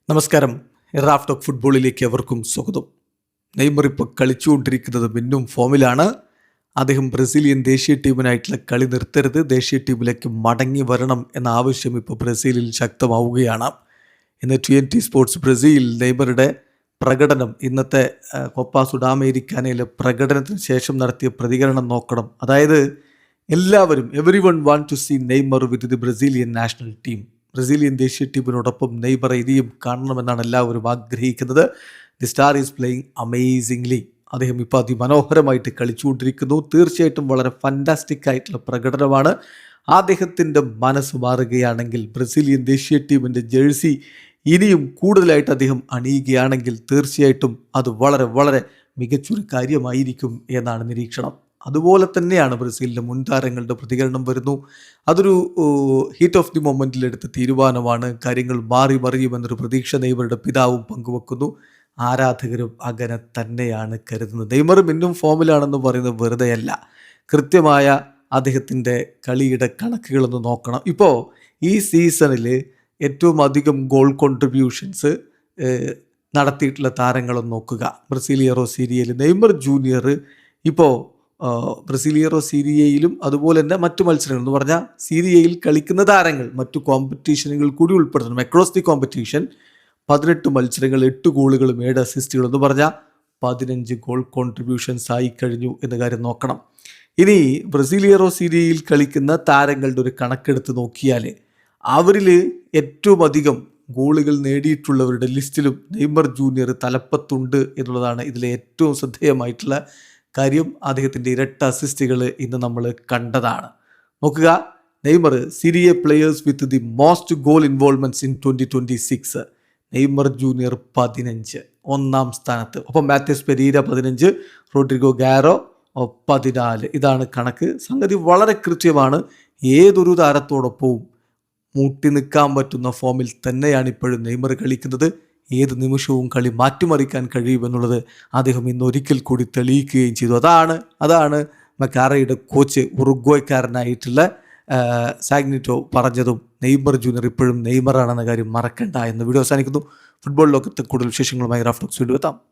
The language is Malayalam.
നമസ്കാരം. റാഫ് ടോക്ക് ഫുട്ബോളിലേക്ക് അവർക്കും സ്വാഗതം. നെയ്മർ ഇപ്പോൾ കളിച്ചുകൊണ്ടിരിക്കുന്നത് മിന്നും ഫോമിലാണ്. അദ്ദേഹം ബ്രസീലിയൻ ദേശീയ ടീമിനായിട്ടുള്ള കളി നിർത്തരുത്, ദേശീയ ടീമിലേക്ക് മടങ്ങി വരണം എന്ന ആവശ്യം ഇപ്പോൾ ബ്രസീലിൽ ശക്തമാവുകയാണ്. ഇന്ന് TNT സ്പോർട്സ് ബ്രസീൽ നെയ്മറുടെ പ്രകടനം, ഇന്നത്തെ കോപ്പ സുഡാമേരിക്കാനയിലെ പ്രകടനത്തിന് ശേഷം നടത്തിയ പ്രതികരണം നോക്കണം. അതായത് എല്ലാവരും everyone want to see Neymar with the Brazilian national team. ബ്രസീലിയൻ ദേശീയ ടീമിനോടൊപ്പം നെയ്മറെ ഇനിയും കാണണമെന്നാണ് എല്ലാവരും ആഗ്രഹിക്കുന്നത്. The star is playing amazingly. അദ്ദേഹം ഇപ്പോൾ അതിമനോഹരമായിട്ട് കളിച്ചുകൊണ്ടിരിക്കുന്നു. തീർച്ചയായിട്ടും വളരെ ഫാൻറ്റാസ്റ്റിക് ആയിട്ടുള്ള പ്രകടനമാണ്. അദ്ദേഹത്തിൻ്റെ മനസ്സ് മാറുകയാണെങ്കിൽ, ബ്രസീലിയൻ ദേശീയ ടീമിൻ്റെ ജേഴ്സി ഇനിയും കൂടുതലായിട്ട് അദ്ദേഹം അണിയുകയാണെങ്കിൽ തീർച്ചയായിട്ടും അത് വളരെ വളരെ മികച്ചൊരു കാര്യമായിരിക്കും എന്നാണ് നിരീക്ഷണം. അതുപോലെ തന്നെയാണ് ബ്രസീലിൻ്റെ മുൻതാരങ്ങളുടെ പ്രതികരണം വരുന്നു. അതൊരു ഹീറ്റ് ഓഫ് ദി മൊമെൻറ്റിലെടുത്ത തീരുമാനമാണ്. കാര്യങ്ങൾ മാറി മറിയുമെന്നൊരു പ്രതീക്ഷ നെയ്മറുടെ പിതാവും പങ്കുവെക്കുന്നു. ആരാധകരും അങ്ങനെ തന്നെയാണ് കരുതുന്നത്. നെയ്മർ മിന്നും ഫോമിലാണെന്ന് പറയുന്നത് വെറുതെയല്ല. കൃത്യമായ അദ്ദേഹത്തിൻ്റെ കളിയുടെ കണക്കുകളൊന്ന് നോക്കണം. ഇപ്പോൾ ഈ സീസണിൽ ഏറ്റവും അധികം ഗോൾ കോൺട്രിബ്യൂഷൻസ് നടത്തിയിട്ടുള്ള താരങ്ങളൊന്ന് നോക്കുക. ബ്രസീലിയറോ സീരിയയിൽ നെയ്മർ ജൂനിയർ ഇപ്പോൾ ബ്രസീലിയറോ സീരിയയിലും അതുപോലെ തന്നെ മറ്റു മത്സരങ്ങൾ എന്ന് പറഞ്ഞാൽ സീരിയയിൽ കളിക്കുന്ന താരങ്ങൾ മറ്റു കോമ്പറ്റീഷനുകൾ കൂടി ഉൾപ്പെടുത്തണം. അക്രോസ് ദി കോമ്പറ്റീഷൻ 18 മത്സരങ്ങൾ 8 ഗോളുകളും 7 അസിസ്റ്റുകളും എന്ന് പറഞ്ഞാൽ 15 ഗോൾ കോൺട്രിബ്യൂഷൻസ് ആയി കഴിഞ്ഞു എന്ന കാര്യം നോക്കണം. ഇനി ബ്രസീലിയറോ സീരിയയിൽ കളിക്കുന്ന താരങ്ങളുടെ ഒരു കണക്കെടുത്ത് നോക്കിയാൽ അവരിൽ ഏറ്റവും അധികം ഗോളുകൾ നേടിയിട്ടുള്ളവരുടെ ലിസ്റ്റിലും നെയ്മർ ജൂനിയർ തലപ്പത്തുണ്ട് എന്നുള്ളതാണ് ഇതിലെ ഏറ്റവും ശ്രദ്ധേയമായിട്ടുള്ള കാര്യം. അദ്ദേഹത്തിൻ്റെ ഇരട്ട അസിസ്റ്റുകൾ ഇന്ന് നമ്മൾ കണ്ടതാണ്. നോക്കുക, Neymar Serie players with the most goal involvements in 2026. Neymar junior 15 ഒന്നാം സ്ഥാനത്ത്. ഒപ്പം മാത്യൂസ് പെരീര 15, റോഡ്രിഗോ ഗാരോ 14. ഇതാണ് കണക്ക്. സംഗതി വളരെ കൃത്യമാണ്. ഏതൊരു താരത്തോടൊപ്പവും മുട്ടി നിൽക്കാൻ പറ്റുന്ന ഫോമിൽ തന്നെയാണ് ഇപ്പോഴും നെയ്മർ കളിക്കുന്നത്. ഏത് നിമിഷവും കളി മാറ്റിമറിക്കാൻ കഴിയുമെന്നുള്ളത് അദ്ദേഹം ഇന്ന് ഒരിക്കൽ കൂടി തെളിയിക്കുകയും ചെയ്തു. അതാണ് മക്കാറയുടെ കോച്ച് ഉറുഗ്വേക്കാരനായിട്ടുള്ള സാഗ്നിറ്റോ പറഞ്ഞതും. നെയ്മർ ജൂനിയർ ഇപ്പോഴും നെയ്മറാണെന്ന കാര്യം മറക്കണ്ട എന്ന് വീഡിയോ അവസാനിക്കുന്നു. ഫുട്ബോൾ ലോകത്ത് കൂടുതൽ വിശേഷങ്ങളുമായി റാഫ് ടോക്സ് വീഡിയോ എത്താം.